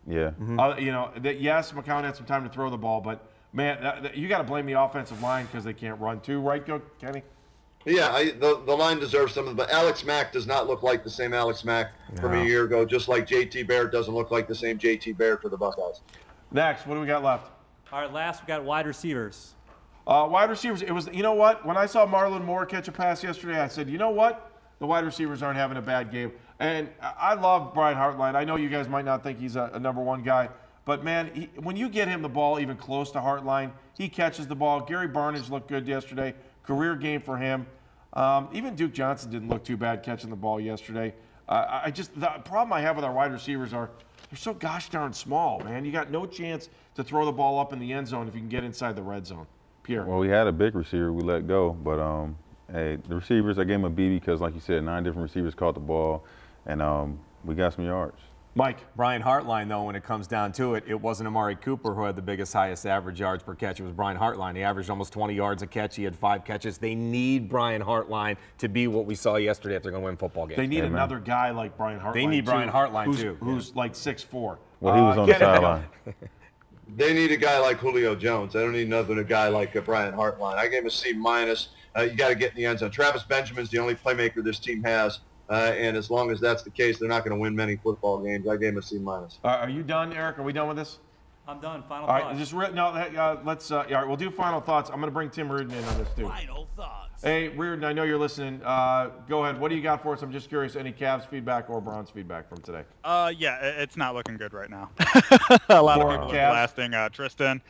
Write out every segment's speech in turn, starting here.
Yeah. You know, yes, McCown had some time to throw the ball, but, man, you got to blame the offensive line because they can't run too, right, Kenny? Yeah, the line deserves some of it, but Alex Mack does not look like the same Alex Mack from a year ago, just like J.T. Barrett doesn't look like the same J.T. Barrett for the Buckeyes. Next, what do we got left? All right, last we got wide receivers. Wide receivers, it was, you know what? When I saw Marlon Moore catch a pass yesterday, I said, you know what? The wide receivers aren't having a bad game. And I love Brian Hartline. I know you guys might not think he's a #1 guy, but, man, when you get him the ball even close to Hartline, he catches the ball. Gary Barnidge looked good yesterday. Career game for him. Even Duke Johnson didn't look too bad catching the ball yesterday. The problem I have with our wide receivers are they're so gosh darn small, man. You got no chance to throw the ball up in the end zone if you can get inside the red zone. Pierre. Well, we had a big receiver we let go, but hey, the receivers, I gave him a B because, like you said, 9 different receivers caught the ball, and we got some yards. Mike. Brian Hartline, though, when it comes down to it, it wasn't Amari Cooper who had the highest average yards per catch. It was Brian Hartline. He averaged almost 20 yards a catch. He had 5 catches. They need Brian Hartline to be what we saw yesterday if they're going to win football games. They need another guy like Brian Hartline. They need Brian Hartline, too. Who's like 6'4". Well, he was on the sideline. They need a guy like Julio Jones. They don't need another guy like Brian Hartline. I gave him a C-. You got to get in the end zone. Travis Benjamin's the only playmaker this team has. And as long as that's the case, they're not going to win many football games. I gave him a C-. Are you done, Eric? Are we done with this? I'm done. Final thoughts. thoughts. All right, let's. All right, we'll do final thoughts. I'm going to bring Tim Reardon in on this too. Final thoughts. Hey, Reardon, I know you're listening. Go ahead. What do you got for us? I'm just curious. Any Cavs feedback or Browns feedback from today? Yeah, it's not looking good right now. A lot of people are blasting Tristan.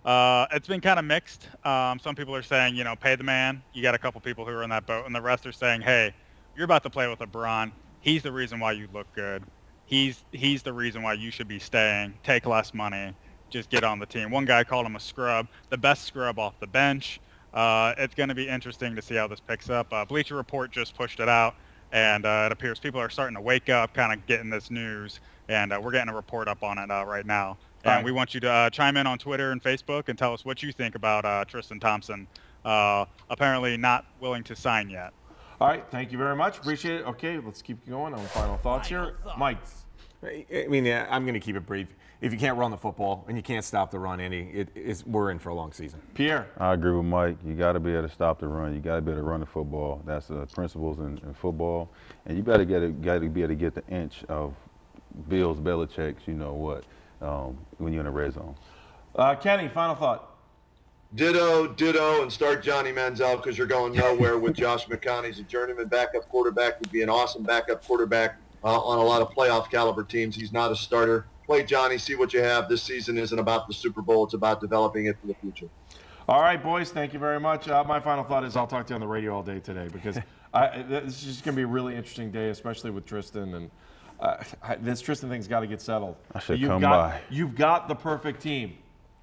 It's been kind of mixed. Some people are saying, pay the man. You got a couple people who are in that boat, and the rest are saying, hey, you're about to play with LeBron. He's the reason why you look good. He's the reason why you should be staying. Take less money. Just get on the team. One guy called him a scrub, the best scrub off the bench. It's going to be interesting to see how this picks up. Bleacher Report just pushed it out, and it appears people are starting to wake up, kind of getting this news, and we're getting a report up on it right now. And we want you to chime in on Twitter and Facebook and tell us what you think about Tristan Thompson, apparently not willing to sign yet. All right, thank you very much. Appreciate it. Okay, let's keep going on final thoughts here. Mike. I mean, I'm going to keep it brief. If you can't run the football and you can't stop the run, we're in for a long season. Pierre. I agree with Mike. You got to be able to stop the run. You got to be able to run the football. That's the principles in football. And you got to be able to get the inch of Bills, Belichick's, when you're in the red zone. Kenny, final thought. Ditto, and start Johnny Manziel because you're going nowhere with Josh McCown. He's a journeyman backup quarterback. Would be an awesome backup quarterback on a lot of playoff caliber teams. He's not a starter. Play Johnny, see what you have. This season isn't about the Super Bowl. It's about developing it for the future. All right, boys, thank you very much. My final thought is I'll talk to you on the radio all day today because this is just going to be a really interesting day, especially with Tristan. And this Tristan thing's got to get settled. I should come by. You've got the perfect team.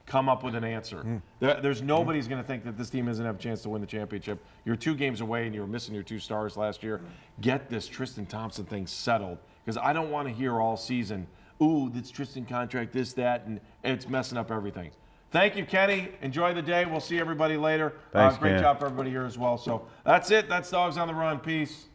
Come up with an answer. There's nobody's going to think that this team doesn't have a chance to win the championship. You're 2 games away and you were missing your 2 stars last year. Get this Tristan Thompson thing settled because I don't want to hear all season, ooh, this Tristan contract, this, that, and it's messing up everything. Thank you, Kenny. Enjoy the day. We'll see everybody later. Thanks, great Ken. job for everybody here as well. So that's it. That's Dogs on the Run. Peace.